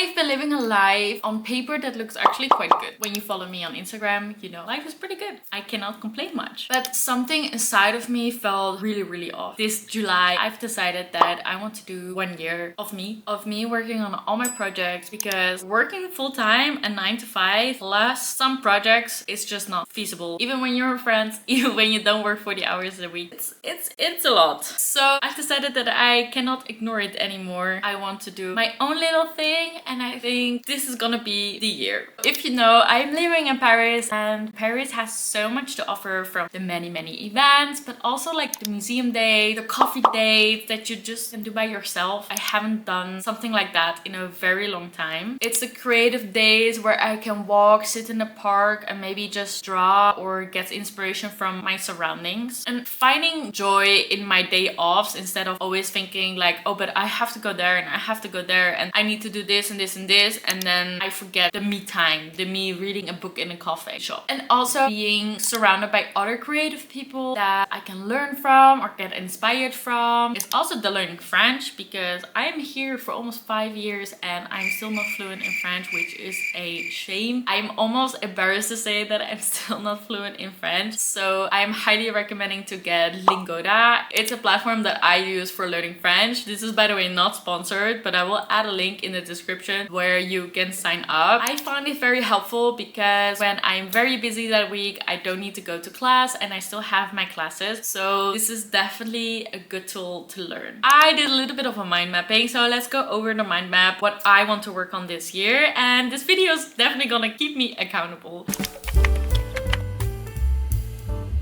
I've been living a life on paper that looks actually quite good. When you follow me on Instagram, you know, life is pretty good. I cannot complain much. But something inside of me felt really off. This July, I've decided that I want to do 1 year of me working on all my projects, because working full-time and 9 to 5 plus some projects is just not feasible. Even when you're friends, even when you don't work 40 hours a week, it's a lot. So I've decided that I cannot ignore it anymore. I want to do my own little thing, and I think this is gonna be the year. If you know, I'm living in Paris, and Paris has so much to offer, from the many events, but also like the museum day, the coffee dates that you just can do by yourself. I haven't done something like that in a very long time. It's the creative days where I can walk, sit in the park, and maybe just draw or get inspiration from my surroundings, and finding joy in my day offs instead of always thinking like, oh, but I have to go there and I have to go there and I need to do this and this and this, and then I forget the me time, the me reading a book in a coffee shop. And also being surrounded by other creative people that I can learn from or get inspired from. It's also the learning French, because I'm here for almost 5 years and I'm still not fluent in French, which is a shame. I'm almost embarrassed to say that I'm still not fluent in French. So I'm highly recommending to get Lingoda. It's a platform that I use for learning French. This is, by the way, not sponsored, but I will add a link in the description where you can sign up. I found it very helpful because when I'm very busy that week, I don't need to go to class and I still have my classes. So this is definitely a good tool to learn. I did a little bit of a mind mapping, so let's go over the mind map, what I want to work on this year. And this video is definitely gonna keep me accountable.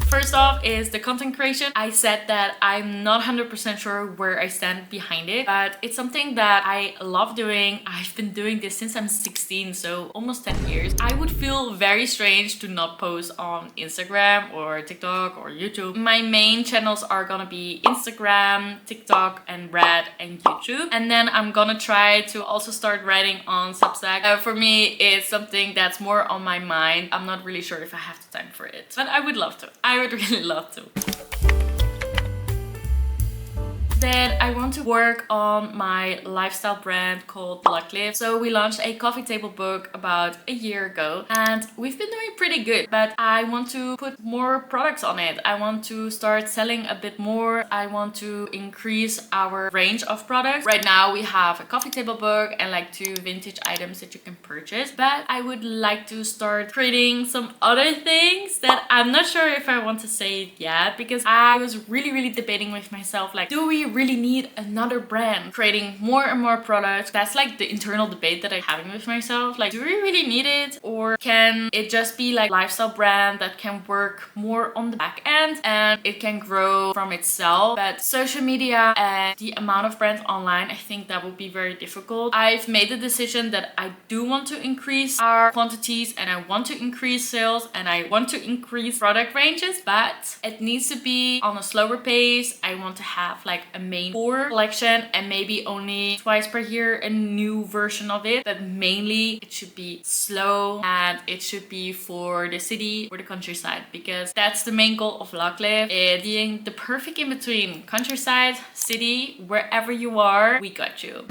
First off is the content creation. I said that I'm not 100% sure where I stand behind it, but it's something that I love doing. I've been doing this since I'm 16, so almost 10 years. I would feel very strange to not post on Instagram or TikTok or YouTube. My main channels are gonna be Instagram, TikTok, and Red, and YouTube. And then I'm gonna try to also start writing on Substack. For me, it's something that's more on my mind. I'm not really sure if I have the time for it, but I would love to. I would really love to. Then I want to work on my lifestyle brand called Lucklift. So we launched a coffee table book about a year ago and we've been doing pretty good, but I want to put more products on it. I want to start selling a bit more. I want to increase our range of products. Right now we have a coffee table book and like 2 vintage items that you can purchase, but I would like to start creating some other things that I'm not sure if I want to say it yet, because I was really debating with myself, like, do we really need another brand? Creating more and more products, that's like the internal debate that I'm having with myself. Like, do we really need it, or can it just be like a lifestyle brand that can work more on the back end and it can grow from itself? But social media and the amount of brands online, I think that would be very difficult. I've made the decision that I do want to increase our quantities and I want to increase sales and I want to increase product ranges, but it needs to be on a slower pace. I want to have like a main core collection and maybe only twice per year a new version of it, but mainly it should be slow and it should be for the city or the countryside, because that's the main goal of Lucklift, being the perfect in between countryside, city, wherever you are, we got you.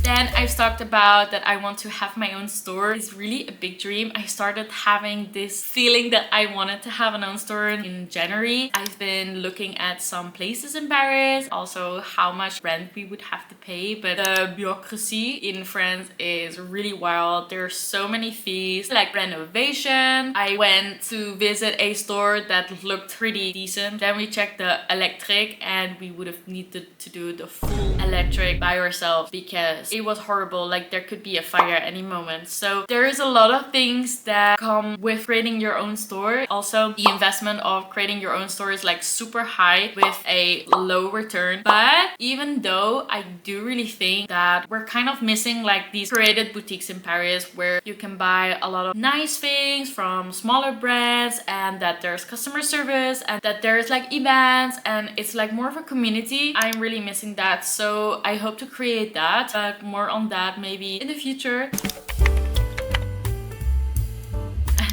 Then I've talked about that I want to have my own store. It's really a big dream. I started having this feeling that I wanted to have an own store in January. I've been looking at some places in Paris, also how much rent we would have to pay, but the bureaucracy in France is really wild. There are so many fees, like renovation. I went to visit a store that looked pretty decent. Then we checked the electric and we would have needed to do the full electric by ourselves because it was horrible. Like, there could be a fire at any moment. So there is a lot of things that come with creating your own store. Also, the investment of creating your own store is like super high with a low return. But even though I do really think that we're kind of missing like these curated boutiques in Paris where you can buy a lot of nice things from smaller brands, and that there's customer service and that there's like events and it's like more of a community, I'm really missing that. So I hope to create that, but more on that maybe in the future.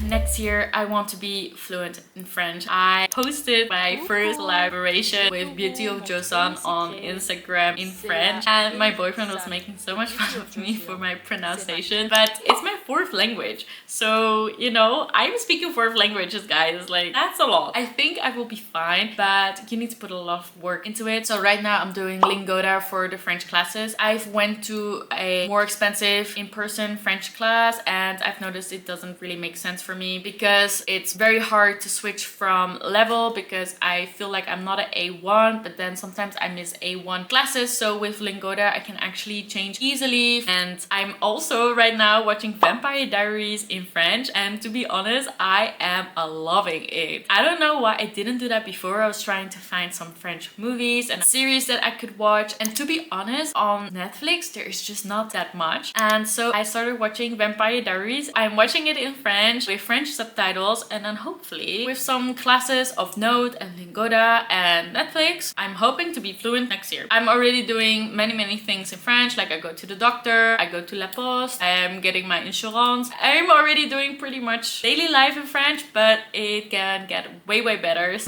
next year I want to be fluent in French. I posted my first collaboration with Beauty of Joseon on Instagram in French, and my boyfriend was making so much fun of me for my pronunciation, but it's my fourth language. So, you know, I'm speaking 4 languages, guys. Like, that's a lot. I think I will be fine, but you need to put a lot of work into it. So right now I'm doing Lingoda for the French classes. I've went to a more expensive in-person French class, and I've noticed it doesn't really make sense for me because it's very hard to switch from level, because I feel like I'm not an A1, but then sometimes I miss A1 classes. So with Lingoda I can actually change easily. And I'm also right now watching Vampire Diaries in French, and to be honest, I am loving it. I don't know why I didn't do that before. I was trying to find some French movies and series that I could watch, and to be honest, on Netflix there is just not that much, and so I started watching Vampire Diaries. I'm watching it in French with French subtitles, and then hopefully with some classes of Note and Lingoda and Netflix, I'm hoping to be fluent next year. I'm already doing many things in French, like I go to the doctor, I go to La Poste, I'm getting my insurance. I'm already doing pretty much daily life in French, but it can get way better.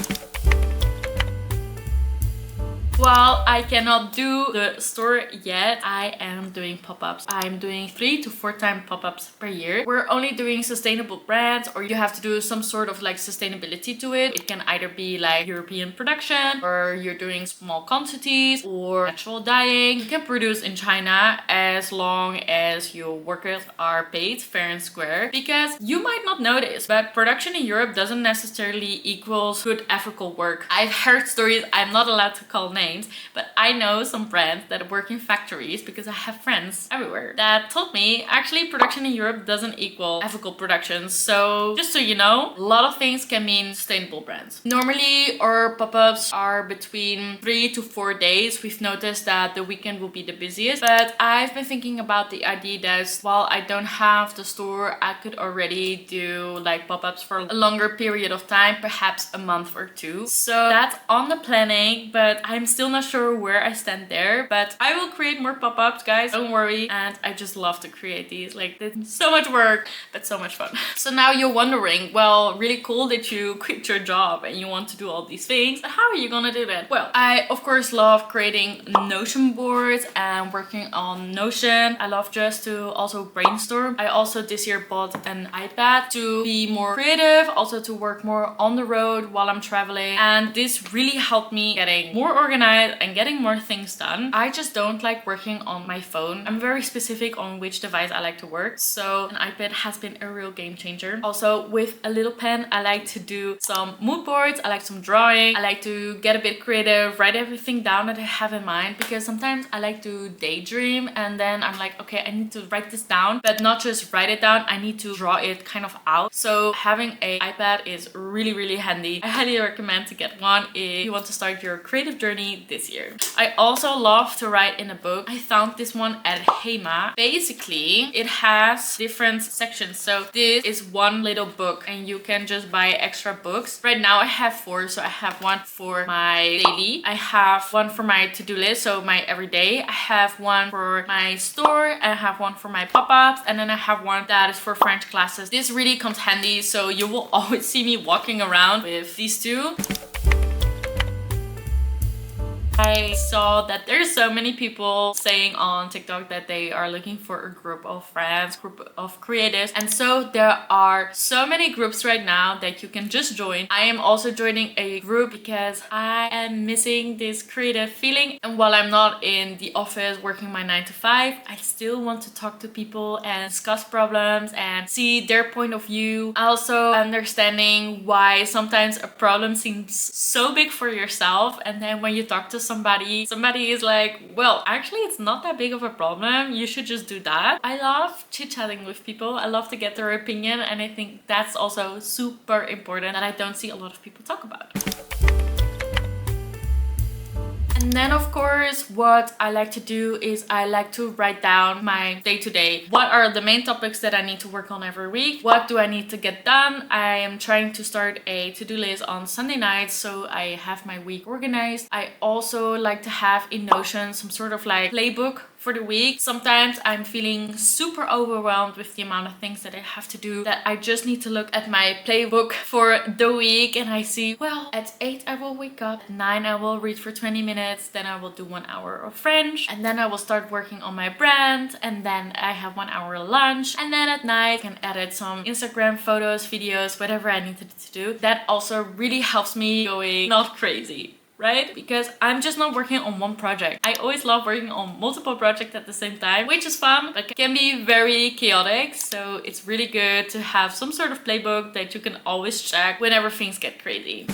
While I cannot do the store yet, I am doing pop-ups. I'm doing 3 to 4 times pop-ups per year. We're only doing sustainable brands, or you have to do some sort of like sustainability to it. It can either be like European production, or you're doing small quantities, or natural dyeing. You can produce in China as long as your workers are paid fair and square, because you might not notice, but production in Europe doesn't necessarily equals good ethical work. I've heard stories, I'm not allowed to call names, but I know some brands that work in factories, because I have friends everywhere that told me actually production in Europe doesn't equal ethical production. So just so you know, a lot of things can mean sustainable brands. Normally our pop-ups are between 3 to 4 days. We've noticed that the weekend will be the busiest, but I've been thinking about the idea that while I don't have the store, I could already do like pop-ups for a longer period of time, perhaps a month or 2. So that's on the planning, but I'm still not sure where I stand there, but I will create more pop-ups, guys, don't worry. And I just love to create these. Like, it's so much work, but so much fun. So now you're wondering, well, really cool that you quit your job and you want to do all these things, but how are you gonna do that? Well, I of course love creating Notion boards and working on Notion. I love just to also brainstorm. I also this year bought an iPad to be more creative, also to work more on the road while I'm traveling, and this really helped me getting more organized and getting more things done. I just don't like working on my phone. I'm very specific on which device I like to work, so an iPad has been a real game changer. Also with a little pen, I like to do some mood boards, I like some drawing, I like to get a bit creative, write everything down that I have in mind, because sometimes I like to daydream and then I'm like, okay, I need to write this down, but not just write it down, I need to draw it kind of out. So having an iPad is really handy. I highly recommend to get one if you want to start your creative journey this year. I also love to write in a book. I found this one at Hema. Basically, it has different sections. So this is one little book and you can just buy extra books. Right now I have 4. So I have one for my daily. I have one for my to-do list, so my everyday. I have one for my store. I have one for my pop-ups. And then I have one that is for French classes. This really comes handy. So you will always see me walking around with these 2. I saw that there's so many people saying on TikTok that they are looking for a group of friends, group of creatives, and so there are so many groups right now that you can just join. I am also joining a group because I am missing this creative feeling, and while I'm not in the office working my 9 to 5, I still want to talk to people and discuss problems and see their point of view. Also understanding why sometimes a problem seems so big for yourself, and then when you talk to somebody is like, well, actually it's not that big of a problem, you should just do that. I love chit-chatting with people. I love to get their opinion, and I think that's also super important that I don't see a lot of people talk about. And then of course what I like to do is I like to write down my day-to-day. What are the main topics that I need to work on every week? What do I need to get done? I am trying to start a to-do list on Sunday nights, so I have my week organized. I also like to have in Notion some sort of like playbook for the week. Sometimes I'm feeling super overwhelmed with the amount of things that I have to do, that I just need to look at my playbook for the week and I see, well, at 8 I will wake up, at 9 I will read for 20 minutes, then I will do 1 hour of French, and then I will start working on my brand, and then I have 1 hour lunch, and then at night I can edit some Instagram photos, videos, whatever I needed to do. That also really helps me going not crazy, right? Because I'm just not working on one project. I always love working on multiple projects at the same time, which is fun, but can be very chaotic. So it's really good to have some sort of playbook that you can always check whenever things get crazy.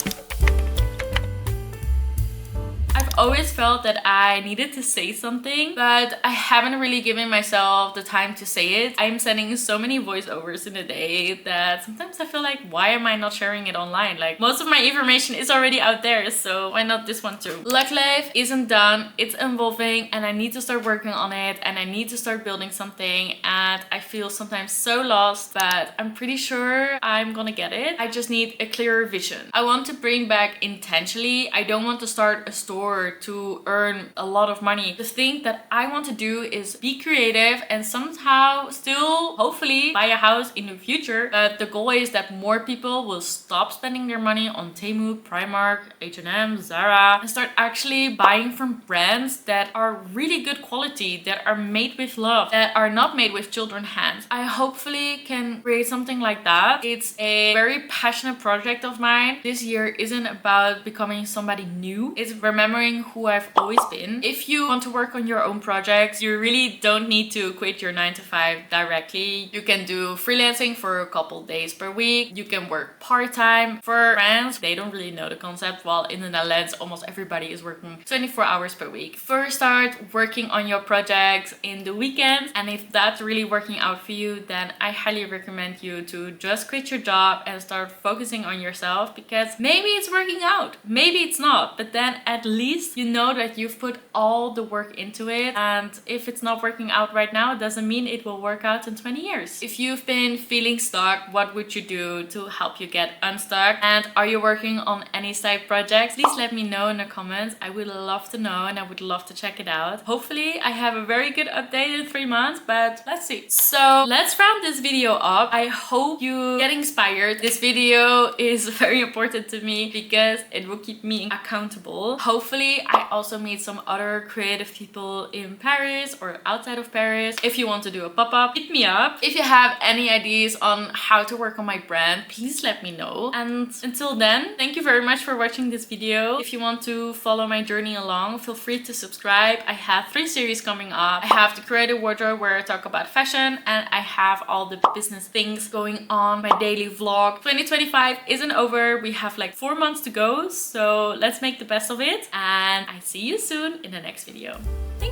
I've always felt that I needed to say something, but I haven't really given myself the time to say it. I'm sending so many voiceovers in a day that sometimes I feel like, why am I not sharing it online? Like, most of my information is already out there, so why not this one too? Luck Life isn't done, it's evolving, and I need to start working on it, and I need to start building something, and I feel sometimes so lost, but I'm pretty sure I'm gonna get it. I just need a clearer vision. I want to bring back intentionally. I don't want to start a store to earn a lot of money. The thing that I want to do is be creative and somehow still hopefully buy a house in the future. But the goal is that more people will stop spending their money on Temu, Primark, H&M, Zara, and start actually buying from brands that are really good quality, that are made with love, that are not made with children's hands. I hopefully can create something like that. It's a very passionate project of mine. This year isn't about becoming somebody new. It's remembering who I've always been. If you want to work on your own projects, you really don't need to quit your 9 to 5 directly. You can do freelancing for a couple days per week. You can work part-time. For France, they don't really know the concept, while in the Netherlands almost everybody is working 24 hours per week. First start working on your projects in the weekends, and if that's really working out for you, then I highly recommend you to just quit your job and start focusing on yourself, because maybe it's working out, maybe it's not, but then at least you know that you've put all the work into it, and if it's not working out right now, it doesn't mean it will work out in 20 years. If you've been feeling stuck, what would you do to help you get unstuck? And are you working on any side projects? Please let me know in the comments. I would love to know, and I would love to check it out. Hopefully I have a very good update in 3 months, but let's see. So let's round this video up. I hope you get inspired. This video is very important to me because it will keep me accountable. Hopefully I also meet some other creative people in Paris or outside of Paris. If you want to do a pop-up, hit me up. If you have any ideas on how to work on my brand, please let me know. And until then, thank you very much for watching this video. If you want to follow my journey along, feel free to subscribe. I have 3 series coming up. I have the creative wardrobe where I talk about fashion, and I have all the business things going on, my daily vlog. 2025 isn't over. We have like 4 months to go, so let's make the best of it. And I see you soon in the next video. Thank you.